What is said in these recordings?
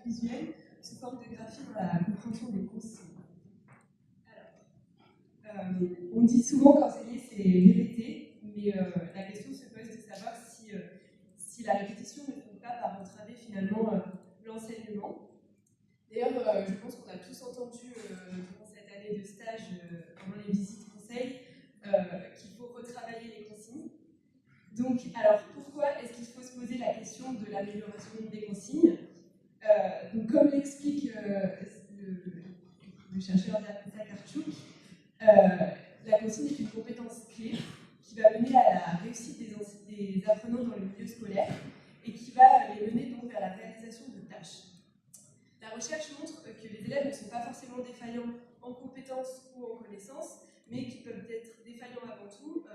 visuelle sous forme de graphie dans la compréhension des consignes. Alors, on dit souvent qu'enseigner c'est répéter, mais la question se pose de savoir si la répétition ne finit pas par entraver finalement l'enseignement. D'ailleurs, je pense qu'on a tous entendu durant cette année de stage, pendant les visites conseils, qu'il faut retravailler les consignes. Donc, alors pourquoi est-ce qu'il faut se poser la question de l'amélioration des consignes? Donc, comme l'explique le chercheur Zapata Karchouk, la consigne est une compétence clé qui va mener à la réussite des apprenants dans le milieu scolaire et qui va les mener donc vers la réalisation de tâches. La recherche montre que les élèves ne sont pas forcément défaillants en compétences ou en connaissances, mais qui peuvent être défaillants avant tout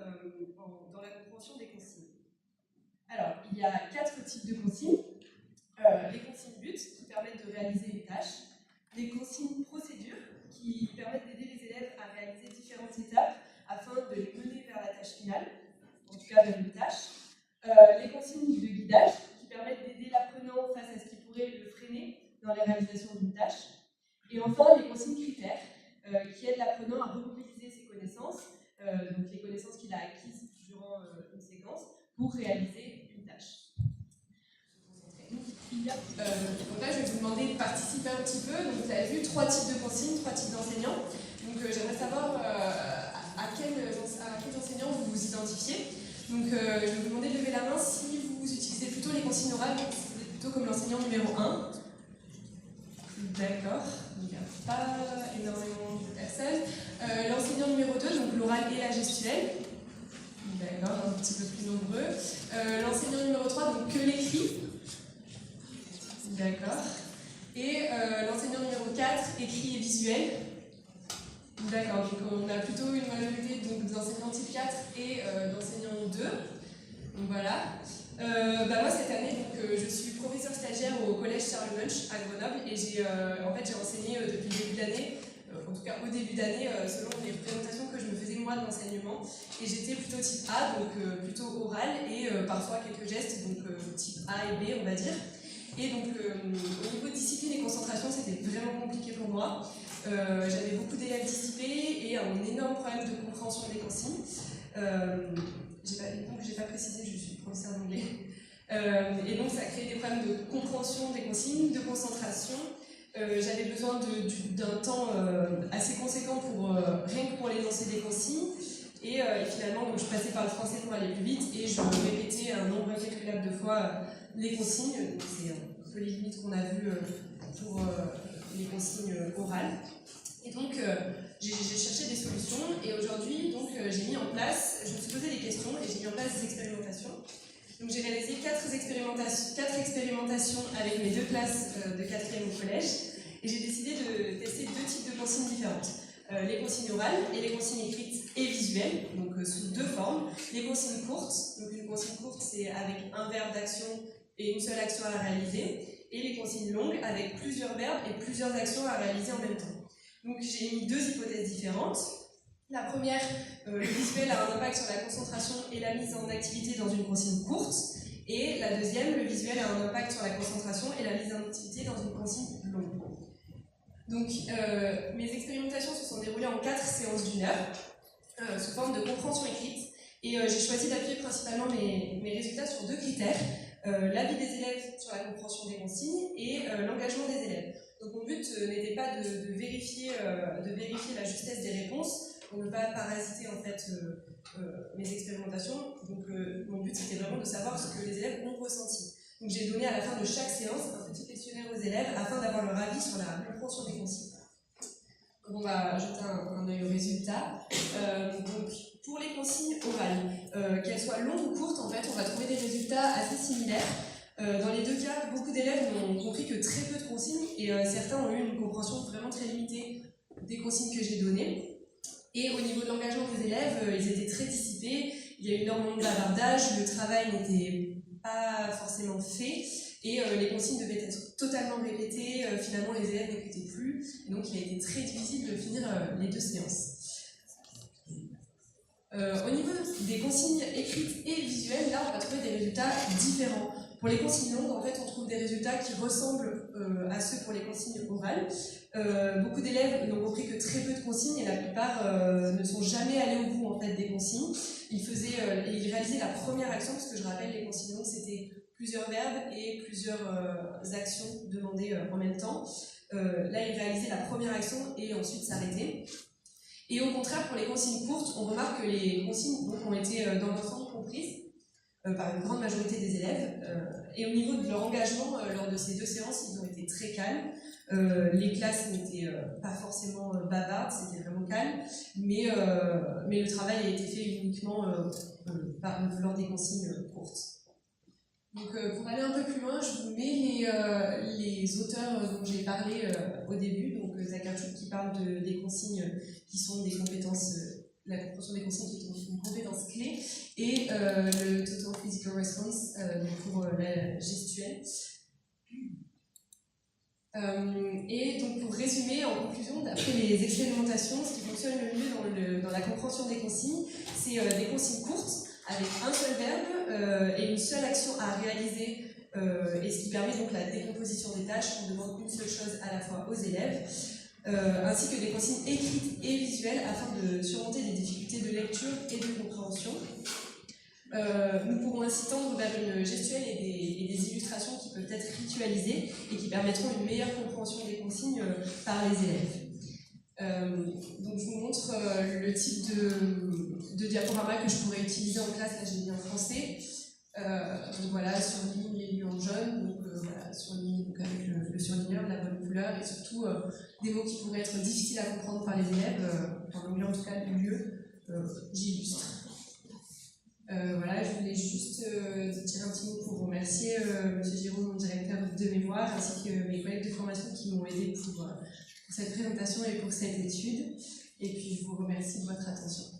dans la compréhension des consignes. Alors, il y a 4 types de consignes. Les consignes buts, qui permettent de réaliser une tâche. Les consignes procédures, qui permettent d'aider les élèves à réaliser différentes étapes afin de les mener vers la tâche finale, en tout cas vers une tâche. Les consignes de guidage, qui permettent d'aider l'apprenant face à ce qui pourrait le freiner dans la réalisation d'une tâche. Et enfin, les consignes critères, qui aident l'apprenant à remobiliser ses connaissances, donc les connaissances qu'il a acquises durant une séquence, pour réaliser une tâche. Donc là, je vais vous demander de participer un petit peu. Donc, vous avez vu 3 types de consignes, 3 types d'enseignants. Donc, j'aimerais savoir à quels enseignants vous vous identifiez. Donc, je vais vous demander de lever la main si vous utilisez plutôt les consignes orales, si vous êtes plutôt comme l'enseignant numéro 1. D'accord, il n'y a pas énormément de personnes. L'enseignant numéro 2, donc l'oral et la gestuelle. D'accord, un petit peu plus nombreux. L'enseignant numéro 3, donc que l'écrit. D'accord. Et l'enseignant numéro 4, écrit et visuel. D'accord, donc on a plutôt une majorité d'enseignants type 4 et d'enseignants 2. Donc voilà. Moi cette année, je suis professeure stagiaire au collège Charles Munch à Grenoble et j'ai enseigné depuis le début d'année, en tout cas au début d'année, selon les présentations que je me faisais moi de l'enseignement. Et j'étais plutôt type A, donc plutôt oral et parfois quelques gestes, donc type A et B on va dire. Et donc, au niveau de discipline et concentration, c'était vraiment compliqué pour moi. J'avais beaucoup d'élèves dissipés et un énorme problème de compréhension des consignes. J'ai pas précisé, je suis professeure d'anglais. Et donc, ça a créé des problèmes de compréhension des consignes, de concentration. J'avais besoin d'un temps assez conséquent rien que pour l'énoncé des consignes. Et finalement, donc, je passais par le français pour aller plus vite et je répétais un nombre incalculable de fois les consignes. C'est un peu les limites qu'on a vues pour les consignes orales. Et donc, j'ai cherché des solutions et aujourd'hui, j'ai mis en place, je me suis posé des questions et j'ai mis en place des expérimentations. Donc, j'ai réalisé 4 expérimentations avec mes 2 classes de 4e au collège et j'ai décidé de tester 2 types de consignes différentes. Les consignes orales et les consignes écrites et visuelles, donc sous 2 formes. Les consignes courtes, donc une consigne courte c'est avec un verbe d'action et une seule action à réaliser, et les consignes longues avec plusieurs verbes et plusieurs actions à réaliser en même temps. Donc j'ai mis 2 hypothèses différentes. La première, le visuel a un impact sur la concentration et la mise en activité dans une consigne courte, et la deuxième, le visuel a un impact sur la concentration et la mise en activité dans une consigne longue. Donc, mes expérimentations se sont déroulées en 4 séances d'1 heure, sous forme de compréhension écrite. Et j'ai choisi d'appuyer principalement mes résultats sur 2 critères, l'avis des élèves sur la compréhension des consignes et l'engagement des élèves. Donc mon but n'était pas de vérifier la justesse des réponses, pour ne pas parasiter en fait mes expérimentations. Donc mon but c'était vraiment de savoir ce que les élèves ont ressenti. Donc j'ai donné à la fin de chaque séance un petit questionnaire aux élèves afin d'avoir leur avis sur la compréhension des consignes. Donc on va jeter un œil aux résultats. Donc pour les consignes orales, qu'elles soient longues ou courtes, en fait, on va trouver des résultats assez similaires. Dans les 2 cas, beaucoup d'élèves n'ont compris que très peu de consignes et certains ont eu une compréhension vraiment très limitée des consignes que j'ai données. Et au niveau de l'engagement des élèves, ils étaient très dissipés, il y a eu énormément de bavardage, le travail n'était pas forcément fait et les consignes devaient être totalement répétées, finalement les élèves n'écoutaient plus, et donc il a été très difficile de finir les 2 séances. Au niveau des consignes écrites et visuelles, là on va trouver des résultats différents. Pour les consignes longues, en fait, on trouve des résultats qui ressemblent à ceux pour les consignes orales. Beaucoup d'élèves n'ont compris que très peu de consignes et la plupart ne sont jamais allés au bout en fait, des consignes. Ils réalisaient la première action, parce que je rappelle, les consignes longues, c'était plusieurs verbes et plusieurs actions demandées en même temps. Là, ils réalisaient la première action et ensuite s'arrêtaient. Et au contraire, pour les consignes courtes, on remarque que les consignes donc, ont été dans votre ensemble comprises par une grande majorité des élèves. Et au niveau de leur engagement, lors de ces 2 séances, ils ont été très calmes. Les classes n'étaient pas forcément bavardes, c'était vraiment calme, mais le travail a été fait uniquement lors des consignes courtes. Donc, pour aller un peu plus loin, je vous mets les auteurs dont j'ai parlé au début. Donc, Zakarchuk qui parle des consignes qui sont des compétences, la compréhension des consignes qui est une compétence clé, et le Total Physical Response pour la gestuelle. Et donc, pour résumer, en conclusion, d'après les expérimentations, ce qui fonctionne le mieux dans la compréhension des consignes, c'est des consignes courtes, avec un seul verbe et une seule action à réaliser, et ce qui permet donc la décomposition des tâches. On demande une seule chose à la fois aux élèves, ainsi que des consignes écrites et visuelles afin de surmonter des difficultés de lecture et de compréhension. Nous pourrons ainsi tendre vers une gestuelle et des illustrations qui peuvent être ritualisées et qui permettront une meilleure compréhension des consignes par les élèves. Donc je vous montre le type de diaporama que je pourrais utiliser en classe. Là, j'ai mis en français. Donc voilà, surligne les lieux en jaune, donc voilà, surligne donc avec le surligneur, la bonne couleur, et surtout des mots qui pourraient être difficiles à comprendre par les élèves, en anglais en tout cas, le lieu, j'illustre. Voilà, je voulais juste dire un petit mot pour remercier M. Giraud, mon directeur de mémoire, ainsi que mes collègues de formation qui m'ont aidé pour cette présentation et pour cette étude. Et puis je vous remercie de votre attention.